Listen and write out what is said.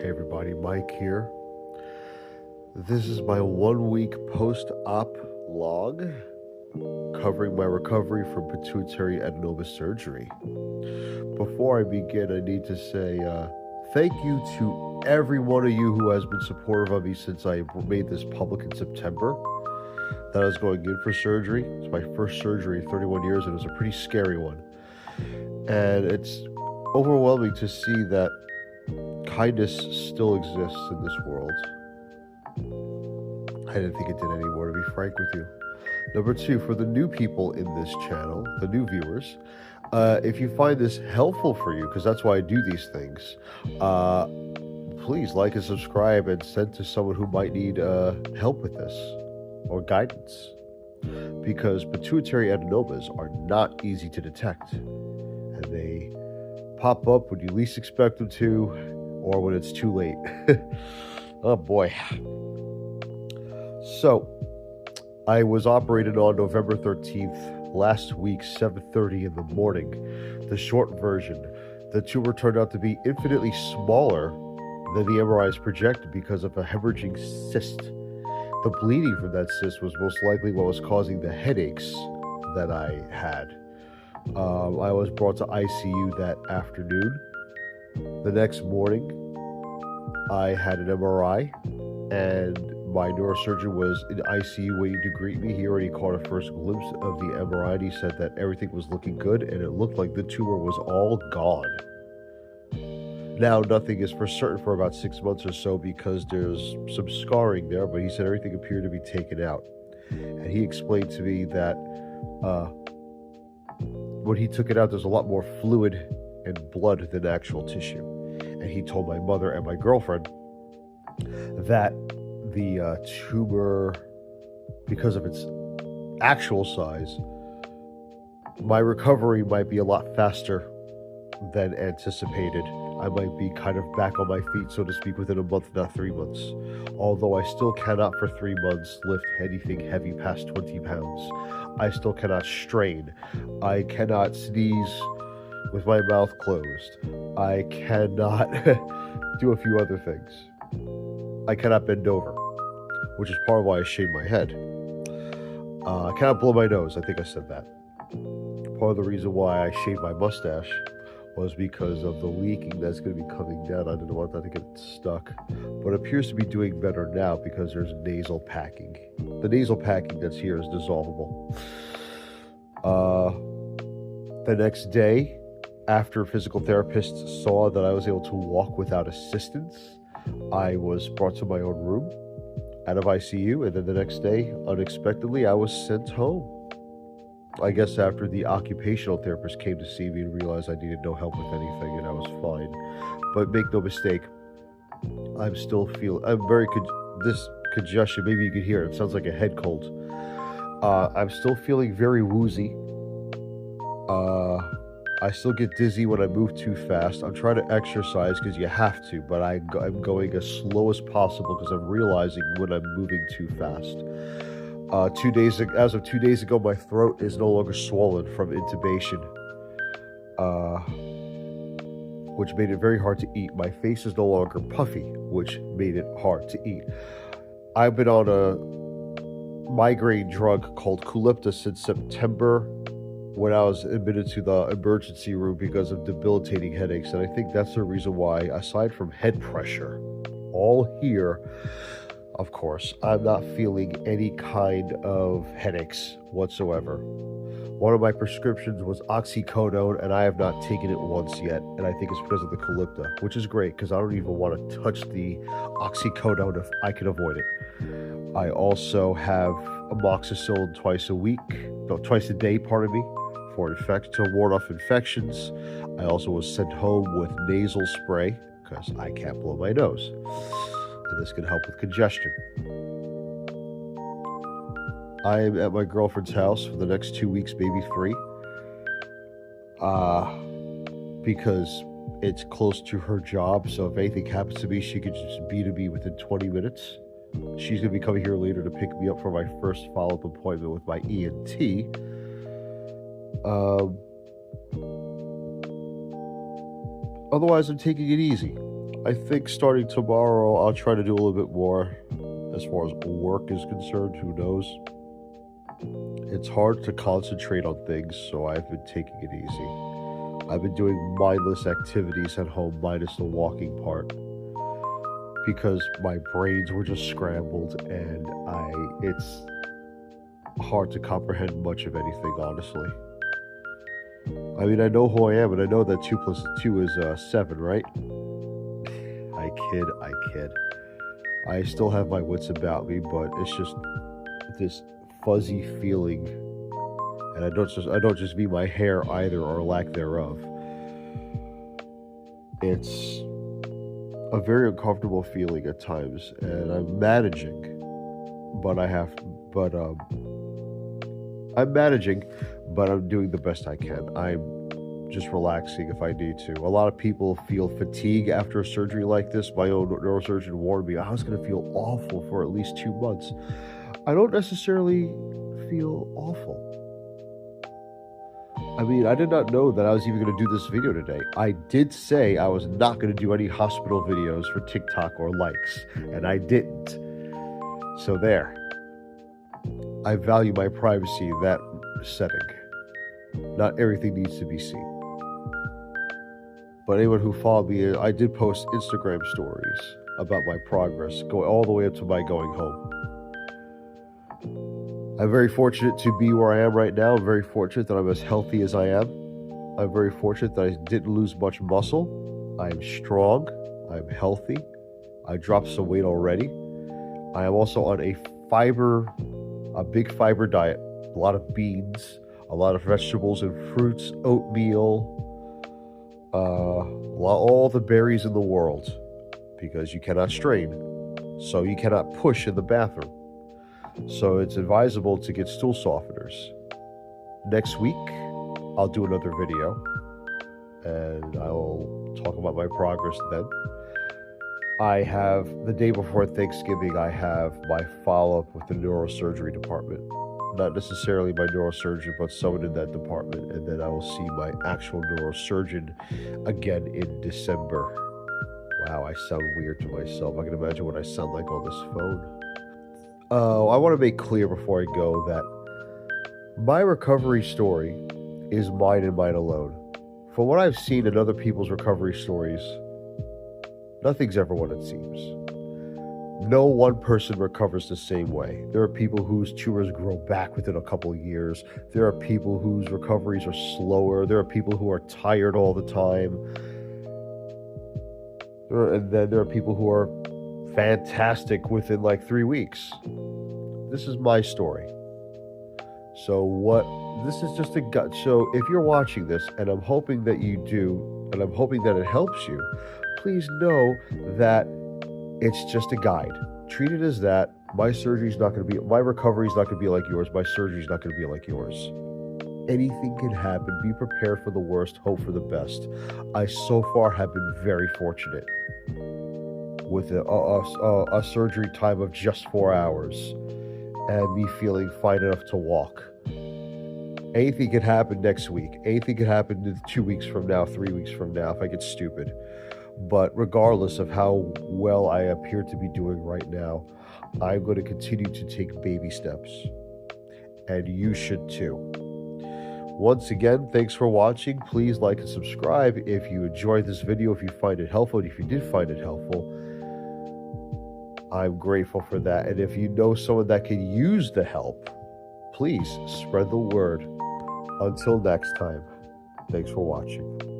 Hey everybody, Mike here. This is my 1 week post-op log covering my recovery from pituitary adenoma surgery. Before I begin, I need to say thank you to every one of you who has been supportive of me since I made this public in September that I was going in for surgery. It's my first surgery in 31 years and it was a pretty scary one. And it's overwhelming to see that kindness still exists in this world. I didn't think it did anymore, to be frank with you. Number two, for the new people in this channel, the new viewers, if you find this helpful for you, because that's why I do these things, please like and subscribe and send to someone who might need help with this or guidance. Because pituitary adenomas are not easy to detect, and they pop up when you least expect them to, or when it's too late. Oh boy. So, I was operated on November 13th, last week, 7:30 in the morning. The short version, the tumor turned out to be infinitely smaller than the MRIs projected because of a hemorrhaging cyst. The bleeding from that cyst was most likely what was causing the headaches that I had. I was brought to ICU that afternoon. The next morning, I had an MRI, and my neurosurgeon was in ICU waiting to greet me. He already caught a first glimpse of the MRI, and he said that everything was looking good, and it looked like the tumor was all gone. Now, nothing is for certain for about 6 months or so because there's some scarring there, but he said everything appeared to be taken out. And he explained to me that when he took it out, there's a lot more fluid and blood than actual tissue. And he told my mother and my girlfriend that the tumor, because of its actual size, my recovery might be a lot faster than anticipated. I might be kind of back on my feet, so to speak, within a month, not 3 months. Although I still cannot for 3 months lift anything heavy past 20 pounds. I still cannot strain. I cannot sneeze with my mouth closed. I cannot do a few other things. I cannot bend over, which is part of why I shaved my head. I cannot blow my nose. I think I said that. Part of the reason why I shaved my mustache was because of the leaking that's going to be coming down. I didn't want that to get stuck, but it appears to be doing better now because there's nasal packing. The nasal packing that's here is dissolvable. The next day, after physical therapists saw that I was able to walk without assistance, I was brought to my own room out of ICU, and then the next day, unexpectedly, I was sent home. I guess after the occupational therapist came to see me and realized I needed no help with anything and I was fine. But make no mistake, I'm very this congestion, maybe you can hear it sounds like a head cold. I'm still feeling very woozy. I still get dizzy when I move too fast. I'm trying to exercise because you have to, but I'm going as slow as possible because I'm realizing when I'm moving too fast. As of 2 days ago, my throat is no longer swollen from intubation, which made it very hard to eat. My face is no longer puffy, which made it hard to eat. I've been on a migraine drug called Qulipta since September, when I was admitted to the emergency room because of debilitating headaches. And I think that's the reason why, aside from head pressure, all here, of course, I'm not feeling any kind of headaches whatsoever. One of my prescriptions was oxycodone, and I have not taken it once yet, and I think it's because of the Qulipta, which is great because I don't even want to touch the oxycodone if I can avoid it. I also have amoxicillin twice a day, to ward off infections. I also was sent home with nasal spray because I can't blow my nose. And this can help with congestion. I am at my girlfriend's house for the next 2 weeks, maybe 3. Because it's close to her job, so if anything happens to me, she could just be to me within 20 minutes. She's going to be coming here later to pick me up for my first follow-up appointment with my ENT. Otherwise, I'm taking it easy. I think starting tomorrow, I'll try to do a little bit more as far as work is concerned. Who knows? It's hard to concentrate on things, so I've been taking it easy. I've been doing mindless activities at home, minus the walking part, because my brains were just scrambled, and it's hard to comprehend much of anything, honestly. I mean, I know who I am, and I know that 2 plus 2 is 7, right? I kid. I still have my wits about me, but it's just this fuzzy feeling, and I don't just mean my hair either, or lack thereof. It's a very uncomfortable feeling at times, and I'm managing, but I'm managing, but I'm doing the best I can. I'm just relaxing if I need to. A lot of people feel fatigue after a surgery like this. My own neurosurgeon warned me I was going to feel awful for at least 2 months. I don't necessarily feel awful. I mean, I did not know that I was even going to do this video today. I did say I was not going to do any hospital videos for TikTok or likes, and I didn't. So there. I value my privacy in that setting. Not everything needs to be seen. But anyone who followed me, I did post Instagram stories about my progress, going all the way up to my going home. I'm very fortunate to be where I am right now. I'm very fortunate that I'm as healthy as I am. I'm very fortunate that I didn't lose much muscle. I am strong. I'm healthy. I dropped some weight already. I am also on a big fiber diet. A lot of beans, a lot of vegetables and fruits, oatmeal, all the berries in the world, because you cannot strain, so you cannot push in the bathroom. So it's advisable to get stool softeners. Next week, I'll do another video, and I will talk about my progress then. I have, the day before Thanksgiving, I have my follow-up with the neurosurgery department. Not necessarily my neurosurgeon, but someone in that department. And then I will see my actual neurosurgeon again in December. Wow, I sound weird to myself. I can imagine what I sound like on this phone. I want to make clear before I go that my recovery story is mine and mine alone. From what I've seen in other people's recovery stories, nothing's ever what it seems. No one person recovers the same way. There are people whose tumors grow back within a couple of years. There are people whose recoveries are slower. There are people who are tired all the time. And then there are people who are fantastic within like 3 weeks. This is my story. This is just a gut. So if you're watching this, and I'm hoping that you do, and I'm hoping that it helps you, please know that it's just a guide. Treat it as that. My recovery is not going to be like yours. My surgery is not going to be like yours. Anything can happen. Be prepared for the worst. Hope for the best. I so far have been very fortunate with a surgery time of just 4 hours and me feeling fine enough to walk. Anything could happen next week. Anything could happen 2 weeks from now, 3 weeks from now if I get stupid. But regardless of how well I appear to be doing right now, I'm going to continue to take baby steps. And you should too. Once again, thanks for watching. Please like and subscribe if you enjoyed this video, if you find it helpful. And if you did find it helpful, I'm grateful for that. And if you know someone that can use the help, please spread the word. Until next time, thanks for watching.